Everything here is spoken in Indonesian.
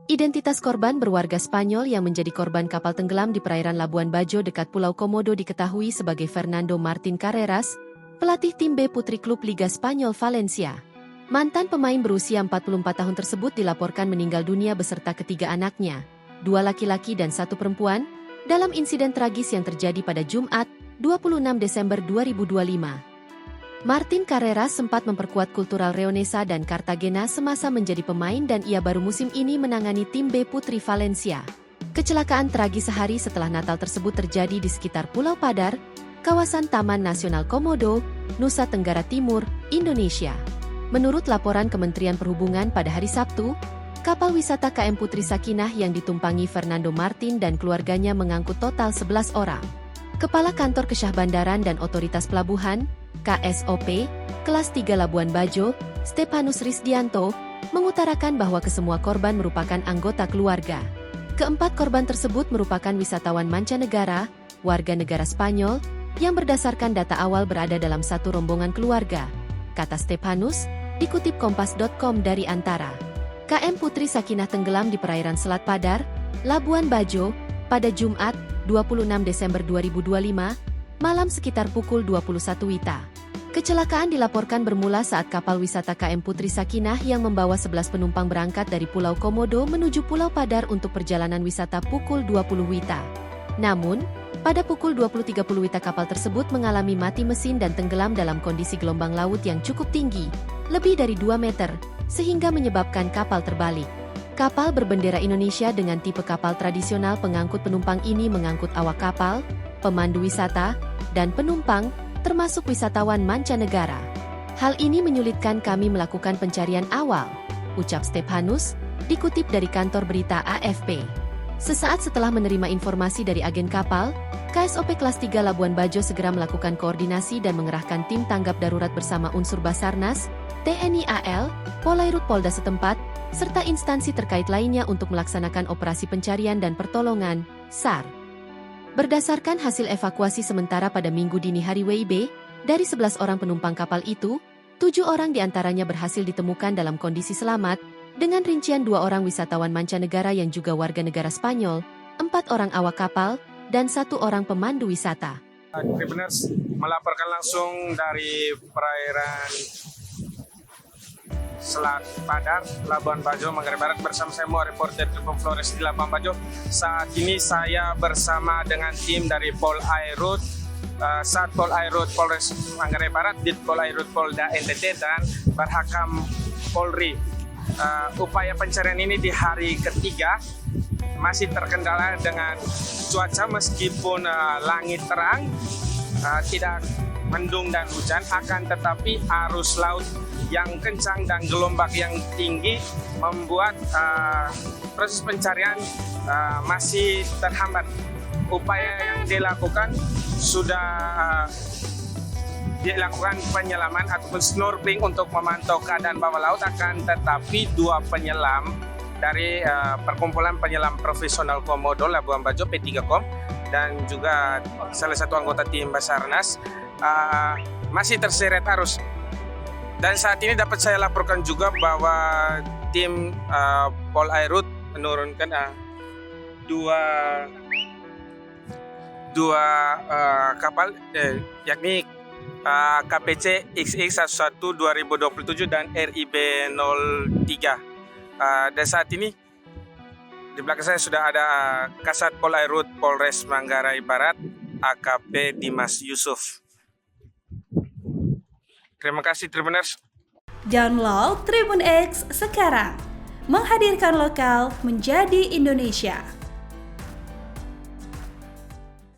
Identitas korban berwarga Spanyol yang menjadi korban kapal tenggelam di perairan Labuan Bajo dekat Pulau Komodo diketahui sebagai Fernando Martin Carreras, pelatih tim B Putri klub Liga Spanyol Valencia. Mantan pemain berusia 44 tahun tersebut dilaporkan meninggal dunia beserta ketiga anaknya, 2 laki-laki dan 1 perempuan, dalam insiden tragis yang terjadi pada Jumat, 26 Desember 2025. Martin Carreras sempat memperkuat Cultural Leonesa dan Cartagena semasa menjadi pemain dan ia baru musim ini menangani tim B Putri Valencia. Kecelakaan tragis sehari setelah Natal tersebut terjadi di sekitar Pulau Padar, kawasan Taman Nasional Komodo, Nusa Tenggara Timur, Indonesia. Menurut laporan Kementerian Perhubungan pada hari Sabtu, kapal wisata KM Putri Sakinah yang ditumpangi Fernando Martin dan keluarganya mengangkut total 11 orang. Kepala Kantor Kesyah Bandaran dan Otoritas Pelabuhan, KSOP, Kelas 3 Labuan Bajo, Stepanus Risdianto, mengutarakan bahwa kesemua korban merupakan anggota keluarga. Keempat korban tersebut merupakan wisatawan mancanegara, warga negara Spanyol, yang berdasarkan data awal berada dalam satu rombongan keluarga, kata Stepanus, dikutip kompas.com dari Antara. KM Putri Sakinah tenggelam di perairan Selat Padar, Labuan Bajo, pada Jumat, 26 Desember 2025, malam sekitar pukul 21 WITA. Kecelakaan dilaporkan bermula saat kapal wisata KM Putri Sakinah yang membawa 11 penumpang berangkat dari Pulau Komodo menuju Pulau Padar untuk perjalanan wisata pukul 20 WITA. Namun, pada pukul 20.30 WITA kapal tersebut mengalami mati mesin dan tenggelam dalam kondisi gelombang laut yang cukup tinggi, lebih dari 2 meter, sehingga menyebabkan kapal terbalik. Kapal berbendera Indonesia dengan tipe kapal tradisional pengangkut penumpang ini mengangkut awak kapal, pemandu wisata, dan penumpang, termasuk wisatawan mancanegara. Hal ini menyulitkan kami melakukan pencarian awal, ucap Stepanus, dikutip dari kantor berita AFP. Sesaat setelah menerima informasi dari agen kapal, KSOP Kelas 3 Labuan Bajo segera melakukan koordinasi dan mengerahkan tim tanggap darurat bersama unsur Basarnas, TNI AL, Polairut Polda setempat, serta instansi terkait lainnya untuk melaksanakan operasi pencarian dan pertolongan, SAR. Berdasarkan hasil evakuasi sementara pada Minggu dini hari WIB, dari 11 orang penumpang kapal itu, 7 orang diantaranya berhasil ditemukan dalam kondisi selamat, dengan rincian 2 orang wisatawan mancanegara yang juga warga negara Spanyol, 4 orang awak kapal, dan 1 orang pemandu wisata. Tribuners melaporkan langsung dari perairan Selat Padar, Labuan Bajo, Manggarai Barat bersama saya reporter Tribun Flores di Labuan Bajo. Saat ini saya bersama dengan tim dari Polairut, Sat Polairut Polres Manggarai Barat, Dit Polairut Polda NTT dan Barhakam Polri. Upaya pencarian ini di hari ketiga masih terkendala dengan cuaca meskipun langit terang, tidak mendung dan hujan, akan tetapi arus laut yang kencang dan gelombang yang tinggi membuat proses pencarian masih terhambat. Upaya yang dilakukan sudah dilakukan penyelaman ataupun snorkeling untuk memantau keadaan bawah laut, akan tetapi 2 penyelam dari Perkumpulan Penyelam Profesional Komodo Labuan Bajo P3KOM dan juga salah satu anggota tim Basarnas masih terseret arus. Dan saat ini dapat saya laporkan juga bahwa tim Polairut menurunkan dua kapal, yakni KPC XX11 2027 dan RIB 03. Dan saat ini di belakang saya sudah ada Kasat Polairut Polres Manggarai Barat, AKP Dimas Yusuf. Terima kasih Tribuners. Download Tribun X sekarang. Menghadirkan lokal menjadi Indonesia.